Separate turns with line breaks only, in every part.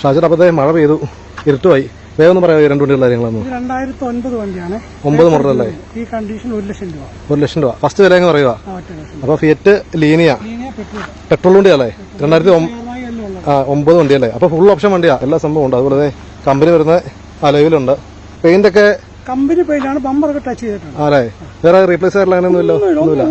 ഷാജിയുടെ അപ്പത്തെ മഴ പെയ്തു, ഇരുട്ടുമായി. വേഗം ഒന്ന് പറയാം രണ്ട് വണ്ടികളുടെ കാര്യങ്ങളൊന്നും.
2009 വണ്ടിയാണ്.
9 മോഡലല്ലേ?
ഈ കണ്ടീഷൻ 1 ലക്ഷം രൂപ.
1 ലക്ഷം രൂപ ഫസ്റ്റ് വില എന്ന് പറയുക. അപ്പൊ ഫിയറ്റ് ലീനിയ പെട്രോൾ വണ്ടിയല്ലേ? 2009 വണ്ടിയല്ലേ? അപ്പൊ ഫുൾ ഓപ്ഷൻ വണ്ടിയാ, എല്ലാ സംഭവം ഉണ്ട്. അതുപോലെ കമ്പനി വരുന്ന അലവിലുണ്ട്. പെയിന്റ് ഒക്കെ
കമ്പനി പെയിന്റാണ്, ബമ്പറൊക്കെ ടച്ച് ചെയ്തിട്ടുണ്ട്.
അല്ലേ? വേറെ റീപ്ലേസ് അങ്ങനെയൊന്നുമില്ല.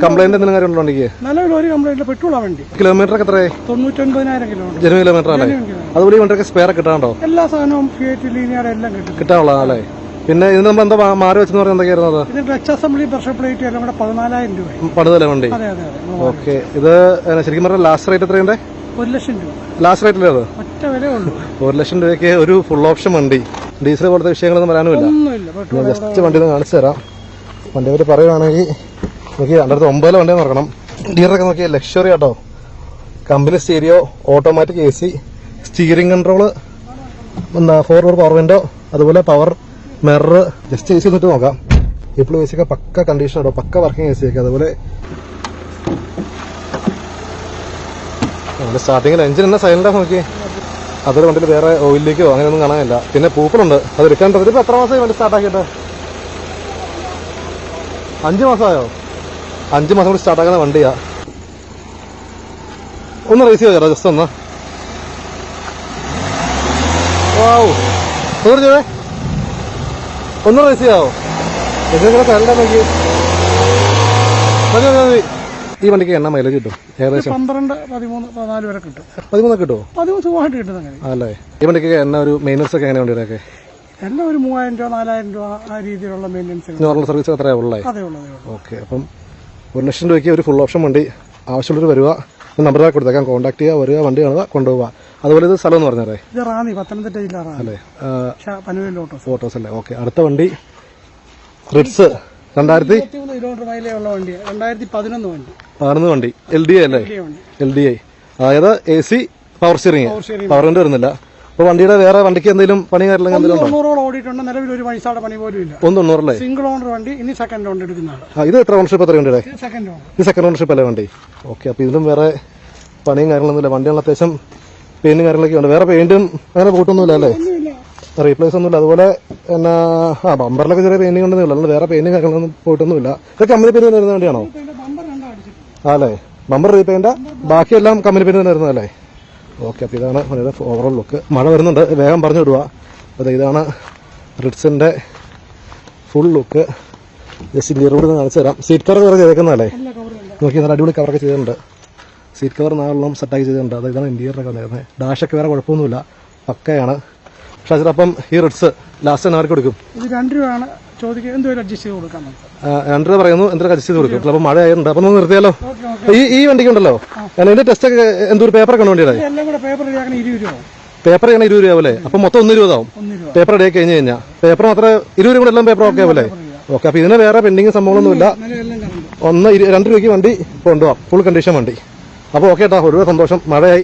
കംപ്ലൈന്റ് എന്തെങ്കിലും കാര്യമുണ്ടോ വണ്ടിക്ക്?
നിലവിൽ ഒരു കംപ്ലൈന്റ്. പെട്രോളാ വണ്ടി.
കിലോമീറ്റർ ഒക്കെ എത്രയായി?
99,000 കിലോമീറ്റർ.
ജനുവൻ കിലോമീറ്റർ അല്ലേ? അതുപോലെ ഈ വണ്ടിയൊക്കെ സ്പെയർ കിട്ടാണ്ടോ?
എല്ലാ സാധനവും ഫിയറ്റ് ലീനിയയുടെ എല്ലാം
കിട്ടാനുള്ളതാ അല്ലേ? പിന്നെ ഇതിന് നമ്മൾ എന്താ മാറി വെച്ചെന്ന് പറഞ്ഞാൽ എന്തൊക്കെയായിരുന്നു?
ഇത് ടച്ച് അസംബ്ലി, പ്രഷർ പ്ലേറ്റ് എല്ലാം കൂടെ 14,000 രൂപ.
പണിതല്ലേ വണ്ടി?
അതെ അതെ അതെ.
ഓക്കെ. ഇത് ശരിക്കും പറഞ്ഞാൽ ലാസ്റ്റ് റേറ്റ് എത്രയുണ്ട്?
1 ലക്ഷം രൂപ
ലാസ്റ്റ് റേറ്റില്ലേ? അത്
ഒറ്റ വിലയേ ഉള്ളൂ.
1 ലക്ഷം രൂപയ്ക്ക് ഒരു ഫുൾ ഓപ്ഷൻ വണ്ടി. ഡീസൽ പോലത്തെ വിഷയങ്ങളൊന്നും വരാനുമില്ല. ജസ്റ്റ് വണ്ടി ഒന്ന് കാണിച്ചു തരാം. വണ്ടി അവർ പറയുവാണെങ്കിൽ നോക്കി 2009 വണ്ടി നോക്കണം. ഇന്റീരിയറൊക്കെ നോക്കിയ ലക്ഷറി ആട്ടോ. Company stereo, automatic AC, steering control, 4 door power window, അതുപോലെ പവർ മിറർ. ജസ്റ്റ് AC എന്നിട്ട് നോക്കാം. ഇപ്പോൾ AC ഒക്കെ പക്ക കണ്ടീഷൻ ആട്ടോ, പക്ക വർക്കിംഗ് AC ഒക്കെ. അതുപോലെ സ്റ്റാർട്ടിങ്ങിൽ എഞ്ചിൻ എന്നാ സൈലന്റ് നോക്കി. അതൊരു വണ്ടിയിൽ വേറെ ഓയിൽ ലീക്കോ അങ്ങനെയൊന്നും കാണാനില്ല. പിന്നെ പൂപ്പലുണ്ട്, അത് എടുക്കാണ്ട്. ഇതിപ്പോ എത്ര മാസമായി വണ്ടി സ്റ്റാർട്ടാക്കിയിട്ട്? 5 മാസമായോ? 5 മാസം കൂടി സ്റ്റാർട്ടാക്കുന്ന വണ്ടിയാ. ഒന്ന് റേസ് ചെയ്തോ ജസ്റ്റ് ഒന്ന്. ഒന്ന് റേസ് ചെയ്യാവോ? ഇതിങ്ങനെ സൈലന്റ് നോക്കി. മതി മതി മതി. ഈ വണ്ടിക്ക് എണ്ണ മൈലേജ് കിട്ടും ഏകദേശം
12, 13, 14 വരെ കിട്ടും.
13 കിട്ടുമോ?
13 സുഖമായിട്ട് കിട്ടുന്നത്.
അല്ലേ? ഈ വണ്ടിക്ക് എണ്ണ ഒരു മെയിൻ്റനൻസ് ഒക്കെ എങ്ങനെ വണ്ടിയുടെയൊക്കെ?
എല്ലാം ഒരു 3,000 രൂപ 4,000 രൂപ ആ രീതിയിലുള്ള മെയിൻ്റനൻസ്.
നോർമൽ സർവീസ് അത്രയേ ഉള്ളേ?
അതേ ഉള്ളൂ.
ഓക്കെ. അപ്പം 1 ലക്ഷം രൂപയ്ക്ക് ഒരു ഫുൾ ഓപ്ഷൻ വണ്ടി ആവശ്യമുള്ളവർ വരിക. നമ്പർ കൊടുത്തേക്കാം, കോൺടാക്ട് ചെയ്യുക, വരിക, വണ്ടി കാണുക, കൊണ്ടുപോവുക. അതുപോലെ ഇത് സ്ഥലം എന്ന് പറഞ്ഞേ?
ഇത് റാന്നി, പത്തനംതിട്ട ജില്ല
അല്ലേ?
പനുവേൽ
ഓട്ടോസ് അല്ലേ? ഓക്കെ. അടുത്ത വണ്ടി റിഡ്സ് 2013
കിലോമീറ്റർ മൈലേജ് ഉള്ള വണ്ടി. 2011 വണ്ടി.
11 വണ്ടി. LDA അല്ലേ? LDA. അതായത് AC, power steering, power window വരുന്നില്ല. അപ്പൊ വണ്ടിയുടെ വേറെ വണ്ടിക്ക് എന്തെങ്കിലും പണി കാര്യങ്ങൾ എന്തെങ്കിലും
90 ഓടിയിട്ടുണ്ട്. നിലവിൽ ഒരു പൈസയുടെ പണി പോലും ഇല്ല.
90 അല്ലേ?
സിംഗിൾ ഓണർ വണ്ടി. ഇനി സെക്കൻഡ് ഓണർ എടുക്കുന്നതാണ്.
ഇത് എത്ര ഓണർഷിപ്പ്? എത്ര വണ്ടിയുടെ?
Second owner.
ഇത് സെക്കൻഡ് ഓണർഷിപ്പ് അല്ലേ വണ്ടി? ഓക്കെ. അപ്പൊ ഇതിലും വേറെ പണിയും കാര്യങ്ങളൊന്നുമില്ല. വണ്ടിയുള്ള അത്യാവശ്യം പെയിന്റും കാര്യങ്ങളൊക്കെ ഉണ്ട്. വേറെ പെയിന്റും അങ്ങനെ പോയിട്ടൊന്നുമില്ല അല്ലേ? റീപ്ലേസ് ഒന്നുമില്ല. അതുപോലെ എന്നാ ബമ്പറിലൊക്കെ ചെറിയ പെയിന്റിംഗ് ഉണ്ടെന്നേ ഉള്ളൂ. വേറെ പെയിന്റും കാര്യങ്ങളൊന്നും പോയിട്ടൊന്നുമില്ല. ഇത് കമ്പനി പെയിന്റ് വരുന്ന വണ്ടിയാണോ? അല്ലേ? ബമ്പർ റീപെയിന്റാ, ബാക്കിയെല്ലാം കമ്പനി പെയിന്റ് വരുന്നതല്ലേ? ഓക്കെ. അപ്പോൾ ഇതാണ് വണ്ടിയുടെ ഓവറോൾ ലുക്ക്. മഴ വരുന്നുണ്ട്, വേഗം പറഞ്ഞു വിടുക. അപ്പോൾ ഇതാണ് റിഡ്സിന്റെ ഫുൾ ലുക്ക്. ജസ്റ്റ് ഇന്റീരിയർ കൂടി കാണിച്ചു തരാം. സീറ്റ് കവർ വേറെ ചെയ്തേക്കുന്നതല്ലേ? നോക്കി നല്ല അടിപൊളി കവറൊക്കെ ചെയ്തിട്ടുണ്ട്. സീറ്റ് കവർ നാലെണ്ണം സെറ്റാക്കി ചെയ്തിട്ടുണ്ട്. അത് ഇതാണ് ഇന്റീരിയറൊക്കെ വന്നിരുന്നത്. ഡാഷൊക്കെ വേറെ കുഴപ്പമൊന്നുമില്ല, പക്കയാണ്. പക്ഷേ അതിനപ്പം ഈ റിഡ്സ് ലാസ്റ്റ് തന്നെ ആർക്ക് കൊടുക്കും?
ഇത് 2 രൂപയാണ് ചോദിക്കുക. എന്തുവരെ അഡ്ജസ്റ്റ് ചെയ്ത് കൊടുക്കാൻ?
2 രൂപ പറയുന്നു, എന്തൊക്കെ അഡ്ജസ്റ്റ് ചെയ്ത് കൊടുക്കും. അപ്പോൾ മഴ ആയിട്ടുണ്ട്. അപ്പം ഒന്ന് നിർത്തിയാലോ? ഈ വണ്ടിക്ക് ഉണ്ടല്ലോ, അതിന്റെ ടെസ്റ്റ് ഒക്കെ എന്തൊരു പേപ്പറൊക്കെ ഉണ്ട് വണ്ടിയുടെ?
എല്ലാം കൂടെ പേപ്പർ റെഡിയാക്കണം 20 രൂപ.
പേപ്പർ ചെയ്യണം 20 രൂപ അല്ലേ? അപ്പം മൊത്തം 1 രൂപ ആവും പേപ്പർ റെഡിയാക്കി കഴിഞ്ഞ് കഴിഞ്ഞാൽ. പേപ്പർ മാത്രമേ 20 രൂപ കൂടെ എല്ലാം പേപ്പർ ഓക്കെ ആവല്ലേ? ഓക്കെ. അപ്പോൾ ഇതിന് വേറെ പെൻഡിങ് സംഭവങ്ങളൊന്നുമില്ല. 2 രൂപയ്ക്ക് വണ്ടി കൊണ്ടുപോകാം, ഫുൾ കണ്ടീഷൻ വണ്ടി. അപ്പോൾ ഓക്കെ ഏട്ടാ, ഒരുപാട് സന്തോഷം. മഴയായി.